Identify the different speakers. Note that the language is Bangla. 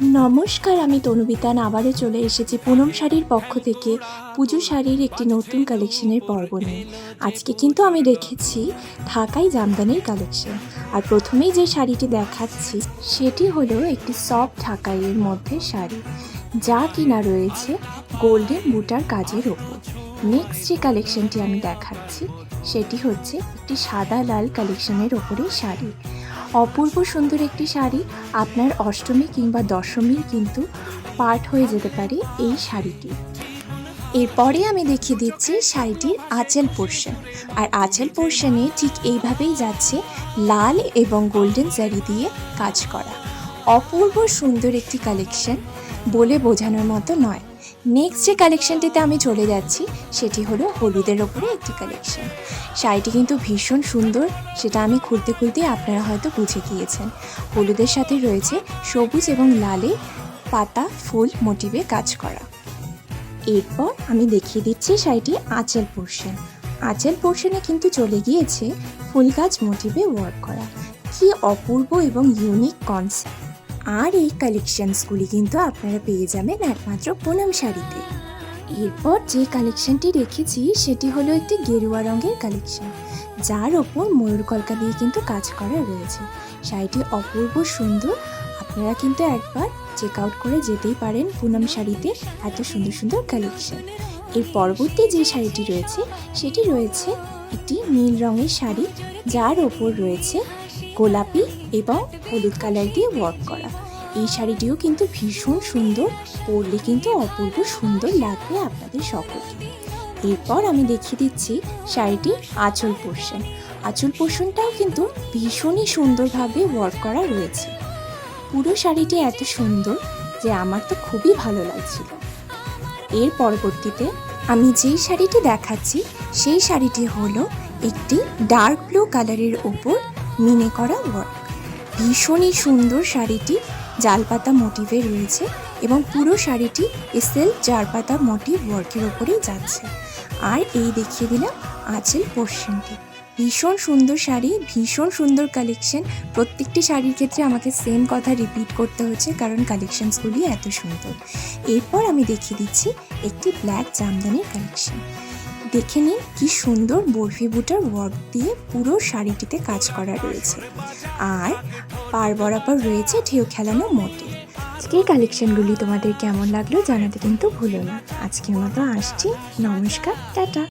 Speaker 1: নমস্কার, আমি তনুবিতান আবারও চলে এসেছি পুনম শাড়ির পক্ষ থেকে পুজো শাড়ির একটি নতুন কালেকশনের পর্ব নিয়ে। আজকে কিন্তু আমি রেখেছি ঢাকাই জামদানির কালেকশন। আর প্রথমেই যে শাড়িটি দেখাচ্ছি সেটি হলো একটি সফট ঢাকাইয়ের মধ্যে শাড়ি, যা কিনা রয়েছে গোল্ডেন বুটার কাজের ওপর। নেক্সট যে কালেকশনটি আমি দেখাচ্ছি সেটি হচ্ছে একটি সাদা লাল কালেকশনের ওপরে শাড়ি। অপূর্ব সুন্দর একটি শাড়ি, আপনার অষ্টমী কিংবা দশমীর কিন্তু পার্ট হয়ে যেতে পারে এই শাড়িটি। এরপরে আমি দেখিয়ে দিচ্ছি শাড়িটির আঁচল পোর্শন। আর আঁচল পোর্শনে ঠিক এইভাবেই যাচ্ছে লাল এবং গোল্ডেন জারি দিয়ে কাজ করা। অপূর্ব সুন্দর একটি কালেকশন, বলে বোঝানোর মতো নয়। নেক্সট যে কালেকশনটিতে আমি চলে যাচ্ছি সেটি হলো হলুদের ওপরে একটি কালেকশন। শাড়িটি কিন্তু ভীষণ সুন্দর, সেটা আমি খুলতে খুলতে আপনারা হয়তো বুঝে গিয়েছেন। হলুদের সাথে রয়েছে সবুজ এবং লালে পাতা ফুল মোটিভে কাজ করা। এরপর আমি দেখিয়ে দিচ্ছি শাড়িটি আঁচল পোর্শন। আঁচল পোর্শনে কিন্তু চলে গিয়েছে ফুল গাছ মোটিভে ওয়ার্ক করা। কি অপূর্ব এবং ইউনিক কনসেপ্ট! আর এই কালেকশনসগুলি কিন্তু আপনারা পেয়ে যাবেন একমাত্র পুনম শাড়িতে। এরপর যে কালেকশনটি রেখেছি সেটি হলো একটি গেরুয়া রঙের কালেকশন, যার ওপর ময়ূর কলকা দিয়ে কিন্তু কাজ করা রয়েছে। শাড়িটি অপূর্ব সুন্দর, আপনারা কিন্তু একবার চেক আউট করে যেতেই পারেন পুনম শাড়িতে, এত সুন্দর সুন্দর কালেকশন। এর পরবর্তী যে শাড়িটি রয়েছে সেটি রয়েছে একটি নীল রঙের শাড়ি, যার ওপর রয়েছে গোলাপি এবং হলুদ কালার দিয়ে ওয়ার্ক করা। এই শাড়িটিও কিন্তু ভীষণ সুন্দর, পরলে কিন্তু অপূর্ব সুন্দর লাগবে আপনাদের সকলকে। এরপর আমি দেখিয়ে দিচ্ছি শাড়িটি আঁচল পোর্শন। আঁচল পোর্শনটাও কিন্তু ভীষণই সুন্দরভাবে ওয়ার্ক করা রয়েছে। পুরো শাড়িটি এত সুন্দর যে আমার তো খুবই ভালো লাগছিল। এর পরবর্তীতে আমি যেই শাড়িটি দেখাচ্ছি সেই শাড়িটি হলো একটি ডার্ক ব্লু কালারের ওপর মিনে করা ওয়ার্ক। ভীষণই সুন্দর শাড়িটি, জালপাতা মোটিভে রয়েছে এবং পুরো শাড়িটি এসএল জারপাতা মোটিভ ওয়ার্কের ওপরেই যাচ্ছে। আর এই দেখিয়ে দিলাম আঁচল পোর্শনটি। ভীষণ সুন্দর শাড়ি, ভীষণ সুন্দর কালেকশন। প্রত্যেকটি শাড়ির ক্ষেত্রে আমাকে সেম কথা রিপিট করতে হচ্ছে, কারণ কালেকশনসগুলি এত সুন্দর। এরপর আমি দেখিয়ে দিচ্ছি একটি ব্ল্যাক জামদানির কালেকশন। দেখে নিন কি সুন্দর বরফি বুটার ওয়ার্ক দিয়ে পুরো শাড়িটিতে কাজ করা রয়েছে। আর পার বরাবর রয়েছে ঢেউ খেলানো মোটিভ। আজকের কালেকশনগুলি তোমাদের কেমন লাগলো জানাতে কিন্তু ভুলো না। আজকের মতো আসছি, নমস্কার, টাটা।